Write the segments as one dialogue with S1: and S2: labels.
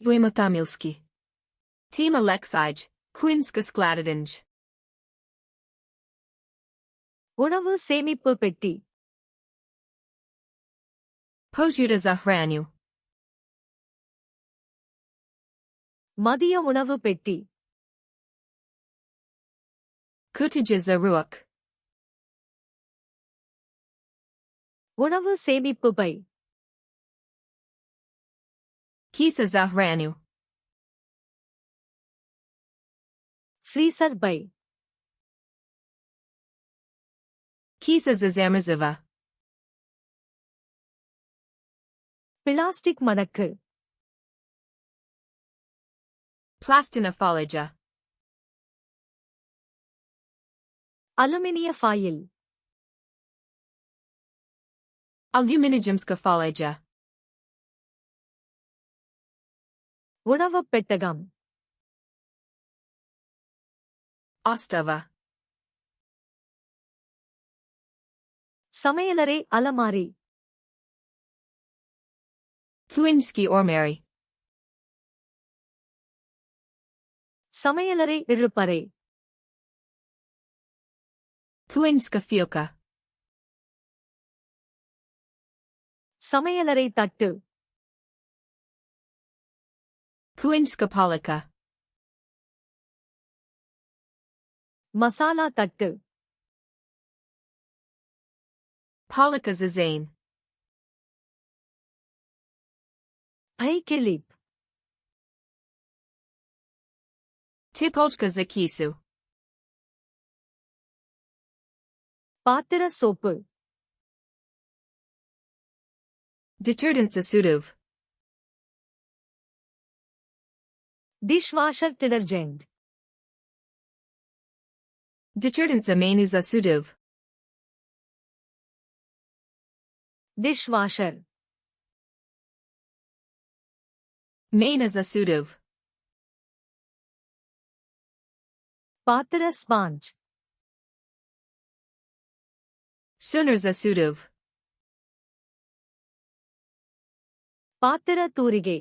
S1: Vujmo Tamilski. Tema leksij, Kuhinjsko skladištenje.
S2: உணவு சேமிப்பு பெட்டி.
S1: Pojuta za hranju.
S2: மதிய உணவு பெட்டி.
S1: Kuhinjsko za ruok.
S2: உணவு சேமிப்பு பை.
S1: Kisa za hranju.
S2: ஃப்ரீசர் பை.
S1: Kisa za zamrziva.
S2: பிளாஸ்டிக் மடக்கு.
S1: Plastina folija.
S2: அலுமினிய ஃபாயில்.
S1: Aluminijumska folija.
S2: உணவுப் பெட்டகம்.
S1: Ostova.
S2: சமையலறை அலமாரி.
S1: Kuhinjski ormary.
S2: சமையலறை இழுப்பறை.
S1: Kuhinjska fiolka.
S2: சமையலறை தட்டு.
S1: Kuhinjska polika.
S2: மசாலா தட்டு.
S1: Polika za zane.
S2: பை கிளிப்.
S1: Tipolka za kisu.
S2: பாத்திர soap.
S1: Detergent za suduv.
S2: Dishwasher detergent.
S1: Detergent za menu za suduv.
S2: Dishwasher.
S1: Mena za suduv.
S2: பாத்திர ஸ்பாஞ்ச்.
S1: Sunar za suduv.
S2: பாத்திர தூரிகை.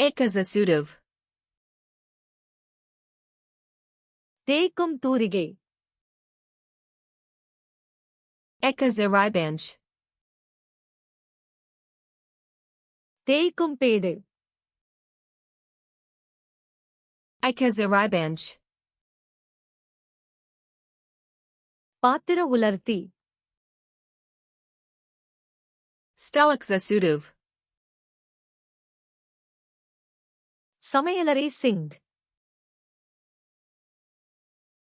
S1: Eka za suduv.
S2: தேய்க்கும் தூரிகை.
S1: Eka za ribanj.
S2: தேய்க்கும் pad.
S1: Eka za ribanj.
S2: பாத்திர உலர்த்தி.
S1: Stalak za suduv.
S2: சமையலறை sink.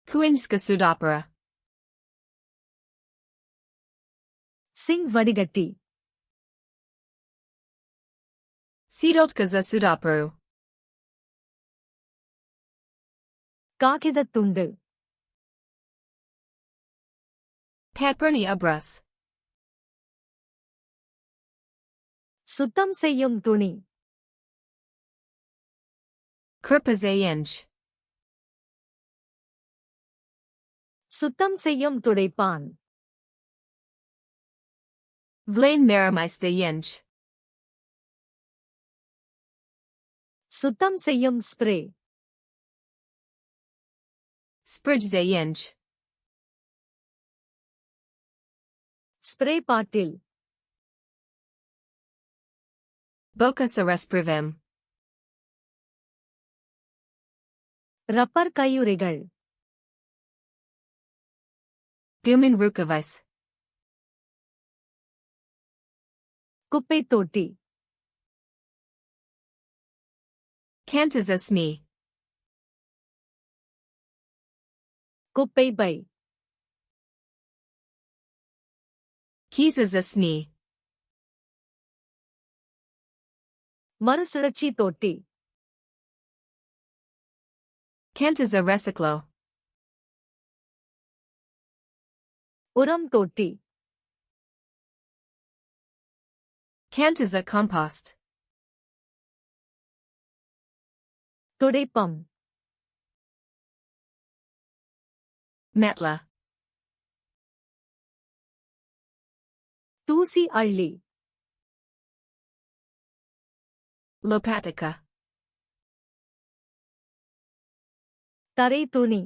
S1: Kuhinjska sudopera.
S2: Sink வடிகட்டி.
S1: Sidoltka za sudoperu.
S2: காகிதத் துண்டு.
S1: Paperni abras.
S2: சுத்தம் செய்யும் துணி.
S1: Krpa za yenj.
S2: சுத்தம் செய்யும் துடைப்பான்.
S1: Vlain meramais za yenj.
S2: சுத்தம் செய்யும் spray.
S1: Spridge za yenj.
S2: Spray bottle.
S1: Boka sa resprivem.
S2: Rubber கையுறைகள்.
S1: Gumin rukavais.
S2: குப்பைத் தொட்டி.
S1: Kanta za sme.
S2: குப்பை பை.
S1: Kisa za sme.
S2: மறுசுழற்சி தொட்டி.
S1: Kanta za reciclo.
S2: உரம் தொட்டி.
S1: Kanta za compost.
S2: துடைப்பம்.
S1: Metla.
S2: தூசி அள்ளி.
S1: Lopatica.
S2: తరే తుణి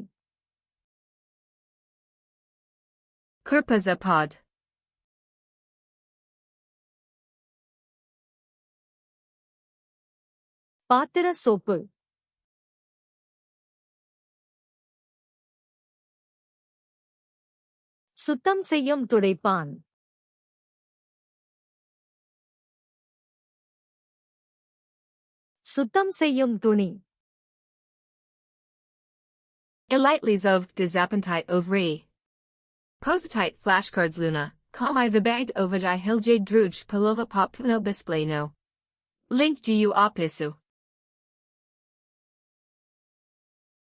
S1: Kurpaza pod.
S2: పాతిర సోపు சுத்தம் செய்யும் துடைப்பான் சுத்தம் செய்யும் துணி
S1: Elitles of desappetite ovri. Positite flashcards luna, I vibagd ovadi hilje druj palova popuno bispleno. Link du opisu.